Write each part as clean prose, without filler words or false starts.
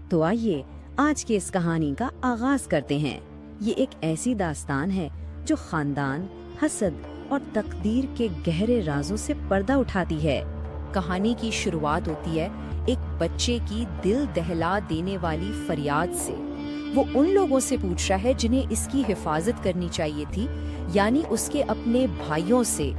تو آئیے آج کی اس کہانی کا آغاز کرتے ہیں۔ یہ ایک ایسی داستان ہے جو خاندان، حسد اور تقدیر کے گہرے رازوں سے پردہ اٹھاتی ہے۔ کہانی کی شروعات ہوتی ہے ایک بچے کی دل دہلا دینے والی فریاد سے۔ وہ ان لوگوں سے پوچھ رہا ہے جنہیں اس کی حفاظت کرنی چاہیے تھی، یعنی اس کے اپنے بھائیوں سے۔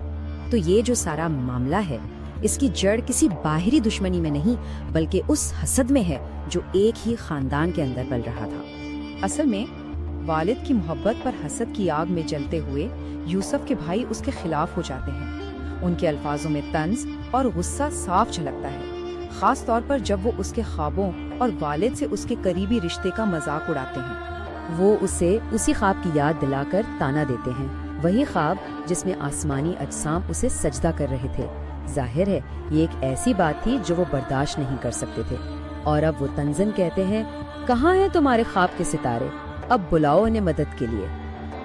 تو یہ جو سارا معاملہ ہے، اس کی جڑ کسی باہری دشمنی میں نہیں بلکہ اس حسد میں ہے جو ایک ہی خاندان کے اندر پل رہا تھا۔ اصل میں والد کی محبت پر حسد کی آگ میں جلتے ہوئے یوسف کے بھائی اس کے خلاف ہو جاتے ہیں۔ ان کے الفاظوں میں طنز اور غصہ صاف جھلکتا ہے، خاص طور پر جب وہ اس کے خوابوں اور والد سے اس کے قریبی رشتے کا مذاق اڑاتے ہیں۔ وہ اسے اسی خواب کی یاد دلا کر تانا دیتے ہیں، وہی خواب جس میں آسمانی اجسام اسے سجدہ کر رہے تھے۔ ظاہر ہے یہ ایک ایسی بات تھی جو وہ برداشت نہیں کر سکتے تھے، اور اب وہ طنزاً کہتے ہیں، کہاں ہیں تمہارے خواب کے ستارے؟ اب بلاؤ انہیں مدد کے لیے۔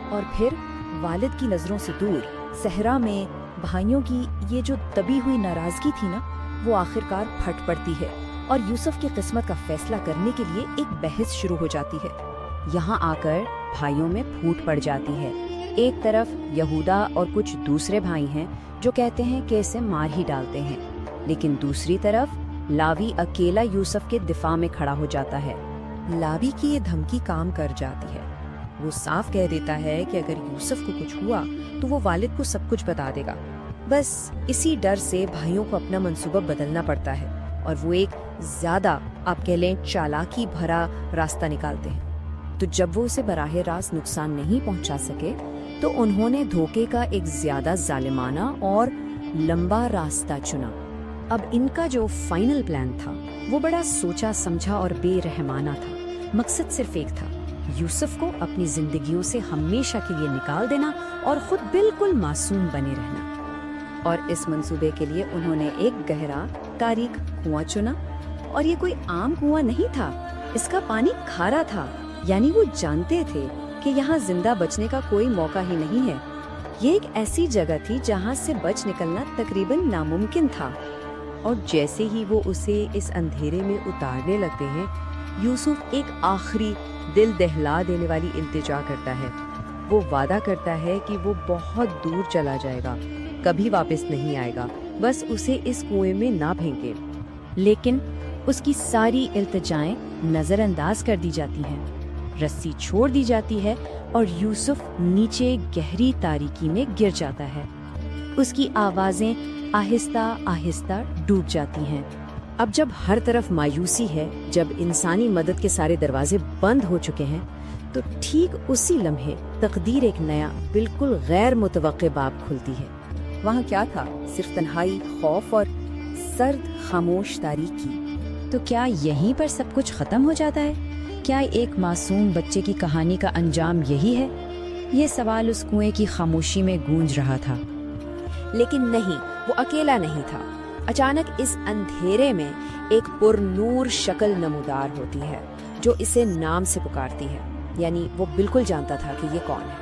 اور پھر والد کی نظروں سے دور صحرا میں بھائیوں کی یہ جو دبی ہوئی ناراضگی تھی نا، وہ آخرکار پھٹ پڑتی ہے اور یوسف کی قسمت کا فیصلہ کرنے کے لیے ایک بحث شروع ہو جاتی ہے۔ یہاں آ کر بھائیوں میں پھوٹ پڑ جاتی ہے۔ ایک طرف یہودا اور کچھ دوسرے بھائی ہیں جو کہتے ہیں کہ اسے مار ہی ڈالتے ہیں، لیکن دوسری طرف لاوی اکیلا یوسف کے دفاع میں کھڑا ہو جاتا ہے۔ لاوی کی یہ دھمکی کام کر جاتی ہے۔ وہ صاف کہہ دیتا ہے کہ اگر یوسف کو کچھ ہوا تو وہ والد کو سب کچھ بتا دے گا۔ بس اسی ڈر سے بھائیوں کو اپنا منصوبہ بدلنا پڑتا ہے اور وہ ایک زیادہ، آپ کہہ لیں، چالاکی بھرا راستہ نکالتے ہیں۔ تو جب وہ اسے براہ راست نقصان نہیں پہنچا سکے تو انہوں نے دھوکے کا ایک زیادہ ظالمانہ اور لمبا راستہ چنا۔ اب ان کا جو فائنل پلان تھا وہ بڑا سوچا سمجھا اور بے رحمانہ تھا۔ مقصد صرف ایک تھا، یوسف کو اپنی زندگیوں سے ہمیشہ کے لیے نکال دینا اور خود بالکل معصوم بنے رہنا۔ اور اس منصوبے کے لیے انہوں نے ایک گہرا تاریک کنواں چنا، اور یہ کوئی عام کنواں نہیں تھا، اس کا پانی کھارا تھا، یعنی وہ جانتے تھے کہ یہاں زندہ بچنے کا کوئی موقع ہی نہیں ہے۔ یہ ایک ایسی جگہ تھی جہاں سے بچ نکلنا تقریباً ناممکن تھا۔ اور جیسے ہی وہ اسے اس اندھیرے میں اتارنے لگتے ہیں، یوسف ایک آخری دل دہلا دینے والی التجا کرتا ہے۔ وہ وعدہ کرتا ہے کہ وہ بہت دور چلا جائے گا، کبھی واپس نہیں آئے گا، بس اسے اس کنویں میں نہ پھینکے۔ لیکن اس کی ساری التجائیں نظر انداز کر دی جاتی ہیں، رسی چھوڑ دی جاتی ہے اور یوسف نیچے گہری تاریکی میں گر جاتا ہے۔ اس کی آوازیں آہستہ آہستہ ڈوب جاتی ہیں۔ اب جب ہر طرف مایوسی ہے، جب انسانی مدد کے سارے دروازے بند ہو چکے ہیں، تو ٹھیک اسی لمحے تقدیر ایک نیا، بالکل غیر متوقع باب کھلتی ہے۔ وہاں کیا تھا؟ صرف تنہائی، خوف اور سرد خاموش تاریکی۔ تو کیا یہیں پر سب کچھ ختم ہو جاتا ہے؟ کیا ایک معصوم بچے کی کہانی کا انجام یہی ہے؟ یہ سوال اس کنویں کی خاموشی میں گونج رہا تھا۔ لیکن نہیں، وہ اکیلا نہیں تھا۔ اچانک اس اندھیرے میں ایک پر نور شکل نمودار ہوتی ہے جو اسے نام سے پکارتی ہے، یعنی وہ بالکل جانتا تھا کہ یہ کون ہے۔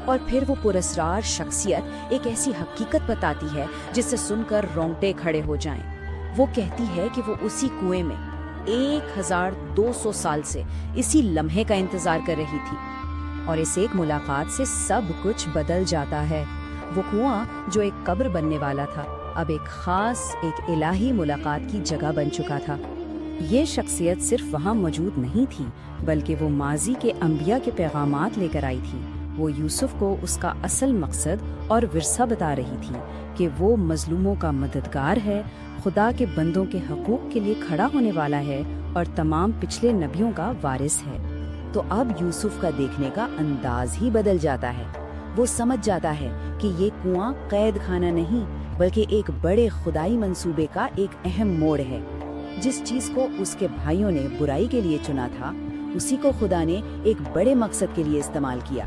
اور پھر وہ پراسرار شخصیت ایک ایسی حقیقت بتاتی ہے جس سے سن کر رونگٹے کھڑے ہو جائیں۔ وہ کہتی ہے کہ وہ اسی کنویں میں 1200 سال سے اسی لمحے کا انتظار کر رہی تھی، اور اس ایک ملاقات سے سب کچھ بدل جاتا ہے۔ وہ کنواں جو ایک قبر بننے والا تھا، اب ایک خاص، ایک الہی ملاقات کی جگہ بن چکا تھا۔ یہ شخصیت صرف وہاں موجود نہیں تھی، بلکہ وہ ماضی کے انبیاء کے پیغامات لے کر آئی تھی۔ وہ یوسف کو اس کا اصل مقصد اور ورثہ بتا رہی تھی کہ وہ مظلوموں کا مددگار ہے، خدا کے بندوں کے حقوق کے لیے کھڑا ہونے والا ہے اور تمام پچھلے نبیوں کا وارث ہے۔ تو اب یوسف کا دیکھنے کا انداز ہی بدل جاتا ہے۔ وہ سمجھ جاتا ہے کہ یہ کنواں قید خانہ نہیں بلکہ ایک بڑے خدائی منصوبے کا ایک اہم موڑ ہے۔ جس چیز کو اس کے بھائیوں نے برائی کے لیے چنا تھا، اسی کو خدا نے ایک بڑے مقصد کے لیے استعمال کیا۔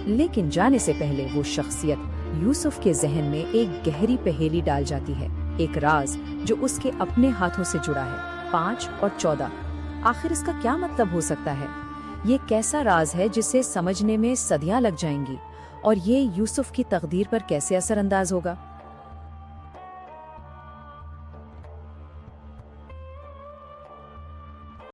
لیکن جانے سے پہلے وہ شخصیت یوسف کے ذہن میں ایک گہری پہیلی ڈال جاتی ہے، ایک راز جو اس کے اپنے ہاتھوں سے جڑا ہے۔ 5 اور 14، آخر اس کا کیا مطلب ہو سکتا ہے؟ یہ کیسا راز ہے جسے سمجھنے میں صدیاں لگ جائیں گی، اور یہ یوسف کی تقدیر پر کیسے اثر انداز ہوگا؟